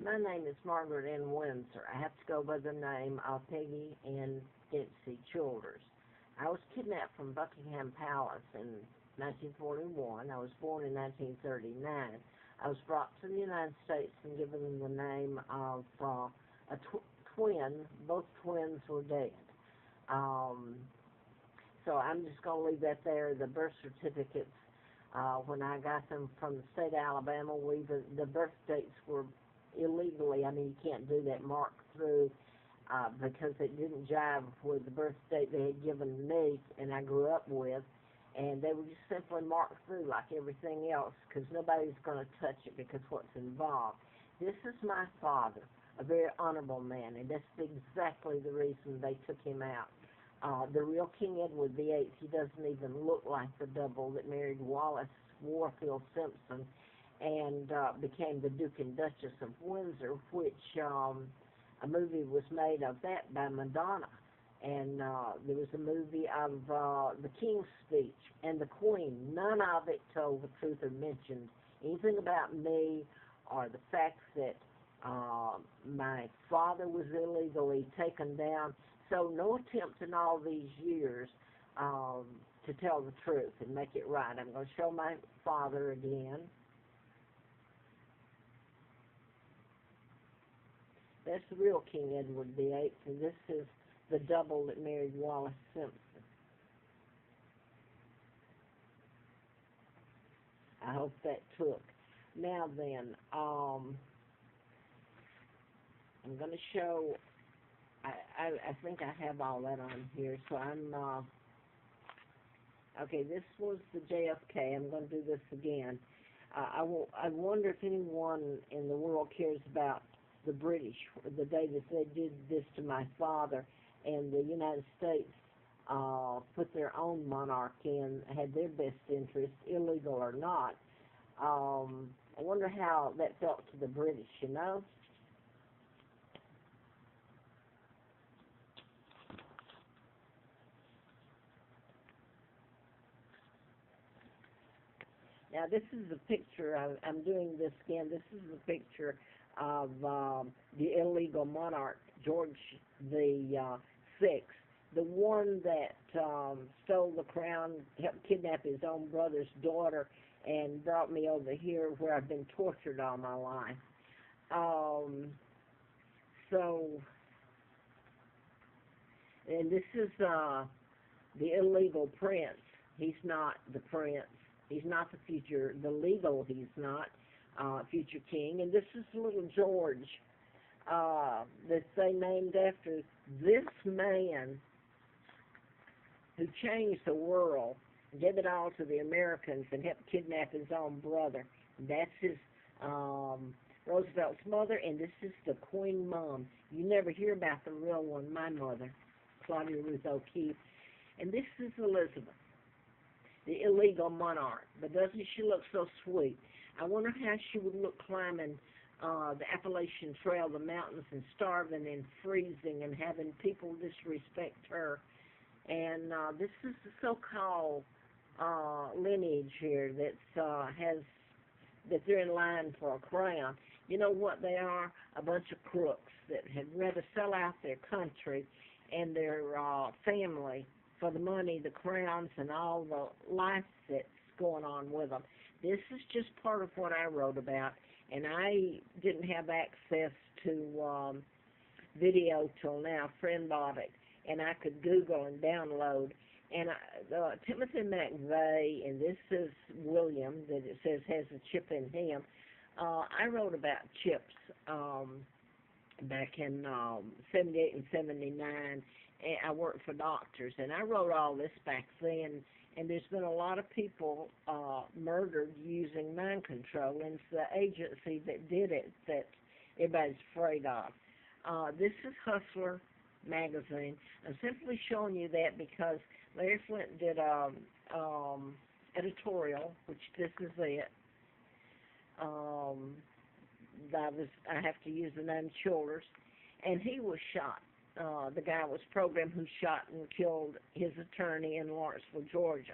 My name is Margaret Ann Windsor. I have to go by the name of Peggy Ann Dempsey Childers. I was kidnapped from Buckingham Palace in 1941. I was born in 1939. I was brought to the United States and given the name of a twin. Both twins were dead. Um, so I'm just going to leave that there. The birth certificates, when I got them from the state of Alabama, the birth dates were illegally, I mean, you can't do that, marked through, because it didn't jive with the birth date they had given me and I grew up with, and they were just simply marked through like everything else, because nobody's going to touch it because what's involved. This is my father, a very honorable man, and that's exactly the reason they took him out. The real King Edward VIII, he doesn't even look like the double that married Wallace Warfield Simpson and became the Duke and Duchess of Windsor, which a movie was made of that by Madonna. And there was a movie of the King's Speech and the Queen. None of it told the truth or mentioned anything about me or the fact that my father was illegally taken down. So no attempt in all these years to tell the truth and make it right. I'm going to show my father again. That's the real King Edward VIII, and this is the double that married Wallace Simpson. I hope that took. Now then, I'm going to show, I think I have all that on here, so I'm, okay, this was the JFK. I'm going to do this again. I wonder if anyone in the world cares about the British, the day that they did this to my father, and the United States put their own monarch in, had their best interest, illegal or not. I wonder how that felt to the British, you know? Now, this is a picture, I'm doing this again, this is a picture of the illegal monarch, George the Sixth, the one that stole the crown, helped kidnap his own brother's daughter, and brought me over here where I've been tortured all my life. And this is the illegal prince. He's not the prince. He's not the future, the legal, he's not future king. And this is little George that they named after this man who changed the world, gave it all to the Americans, and helped kidnap his own brother. That's his Roosevelt's mother, and this is the Queen Mom. You never hear about the real one, my mother, Claudia Ruth O'Keefe. And this is Elizabeth, the illegal monarch. But doesn't she look so sweet? I wonder how she would look climbing the Appalachian Trail, the mountains, and starving and freezing and having people disrespect her. And this is the so-called lineage here that they're in line for a crown. You know what they are? A bunch of crooks that had rather sell out their country and their family for the money, the crowns, and all the life that's going on with them. This is just part of what I wrote about, and I didn't have access to video till now. A friend bought it, and I could Google and download. And Timothy McVeigh, and this is William, that it says has a chip in him. I wrote about chips back in 78 and 79. And I worked for doctors, and I wrote all this back then. And there's been a lot of people murdered using mind control, and it's the agency that did it that everybody's afraid of. This is Hustler magazine. I'm simply showing you that because Larry Flint did editorial, which this is it. I have to use the name Childers, and he was shot. The guy was programmed who shot and killed his attorney in Lawrenceville, Georgia.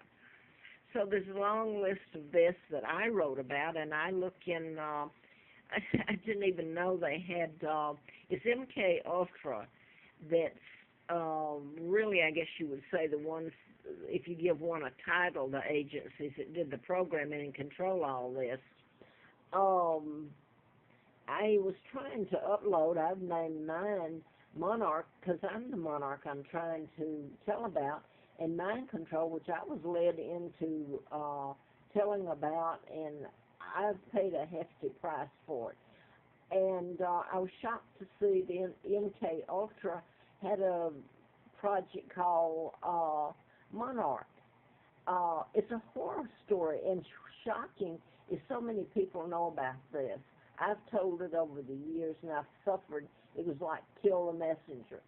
So there's a long list of this that I wrote about, and I look in I didn't even know they had, it's MK Ultra that's really, I guess you would say, the ones, if you give one a title, the agencies that did the programming and control all this. Um, I was trying to upload, I've named mine Monarch, because I'm the monarch I'm trying to tell about, and mind control, which I was led into telling about, and I've paid a hefty price for it. And I was shocked to see the MK Ultra had a project called Monarch. It's a horror story, and shocking is so many people know about this. I've told it over the years, and I've suffered. It was like kill the messenger.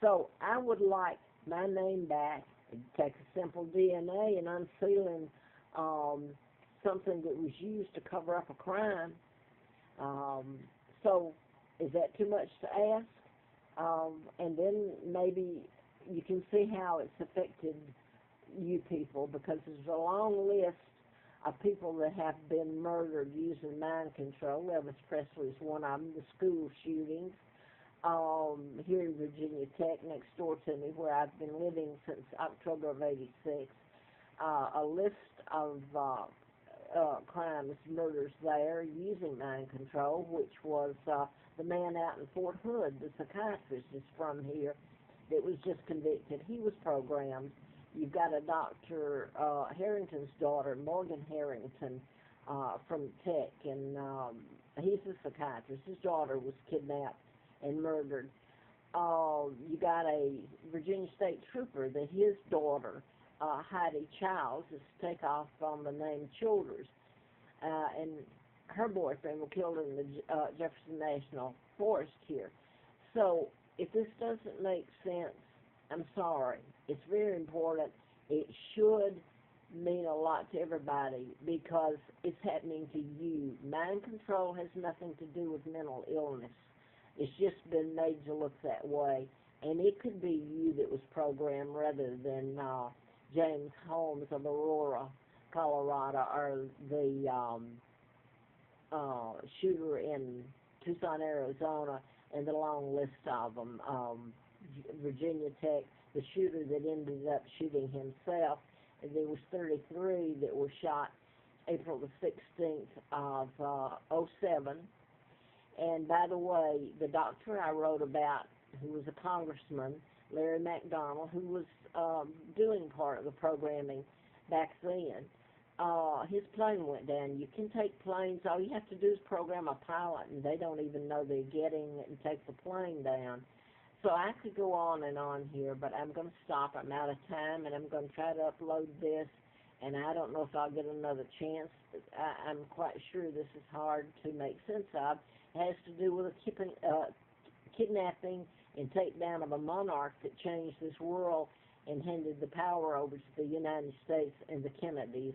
So I would like my name back. It'd take a simple DNA and unsealing um, something that was used to cover up a crime. Um, so is that too much to ask? And then maybe you can see how it's affected you people, because there's a long list of people that have been murdered using mind control. Elvis Presley is one of them, the school shootings here in Virginia Tech, next door to me, where I've been living since October of '86. A list of crimes, murders there using mind control, which was the man out in Fort Hood, the psychiatrist is from here, that was just convicted. He was programmed. You've got a Dr. Harrington's daughter, Morgan Harrington, from Tech, and he's a psychiatrist. His daughter was kidnapped and murdered. You got a Virginia State Trooper that his daughter, Heidi Childs, is to take off on the name Childers, and her boyfriend was killed in the Jefferson National Forest here. So if this doesn't make sense, I'm sorry. It's very important. It should mean a lot to everybody because it's happening to you. Mind control has nothing to do with mental illness. It's just been made to look that way. And it could be you that was programmed rather than James Holmes of Aurora, Colorado, or the shooter in Tucson, Arizona, and the long list of them. Virginia Tech, the shooter that ended up shooting himself. And there was 33 that were shot April the 16th of '07. And by the way, the doctor I wrote about, who was a congressman, Larry McDonald, who was doing part of the programming back then, his plane went down. You can take planes, all you have to do is program a pilot, and they don't even know they're getting it and take the plane down. So I could go on and on here, but I'm going to stop. I'm out of time, and I'm going to try to upload this, and I don't know if I'll get another chance. I'm quite sure this is hard to make sense of. It has to do with a kidnapping and takedown of a monarch that changed this world and handed the power over to the United States and the Kennedys.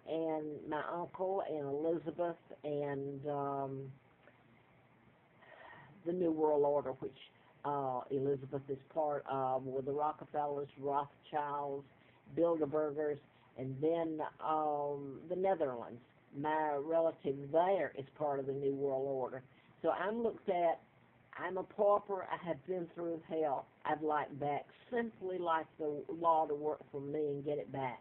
And my uncle and Elizabeth and the New World Order, which Elizabeth is part of, with the Rockefellers, Rothschilds, Bilderbergers, and then the Netherlands. My relative there is part of the New World Order. So I'm looked at, I'm a pauper, I have been through hell. I'd like back, simply like the law to work for me and get it back.